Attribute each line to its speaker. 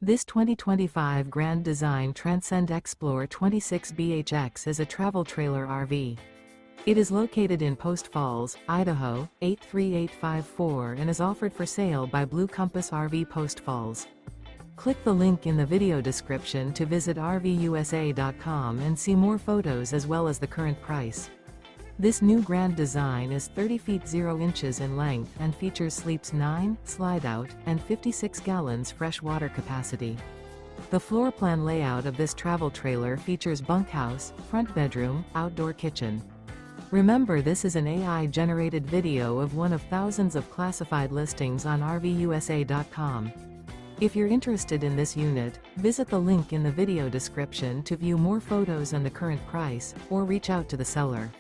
Speaker 1: This 2025 Grand Design Transcend Xplor 26BHX is a travel trailer RV. It is located in Post Falls, Idaho, 83854 and is offered for sale by Blue Compass RV Post Falls. Click the link in the video description to visit RVUSA.com and see more photos as well as the current price. This new Grand Design is 30 feet 0 inches in length and features sleeps 9, Slideout, and 56 gallons fresh water capacity. The floor plan layout of this travel trailer features bunkhouse, front bedroom, outdoor kitchen. Remember, this is an AI-generated video of one of thousands of classified listings on RVUSA.com. If you're interested in this unit, visit the link in the video description to view more photos and the current price, or reach out to the seller.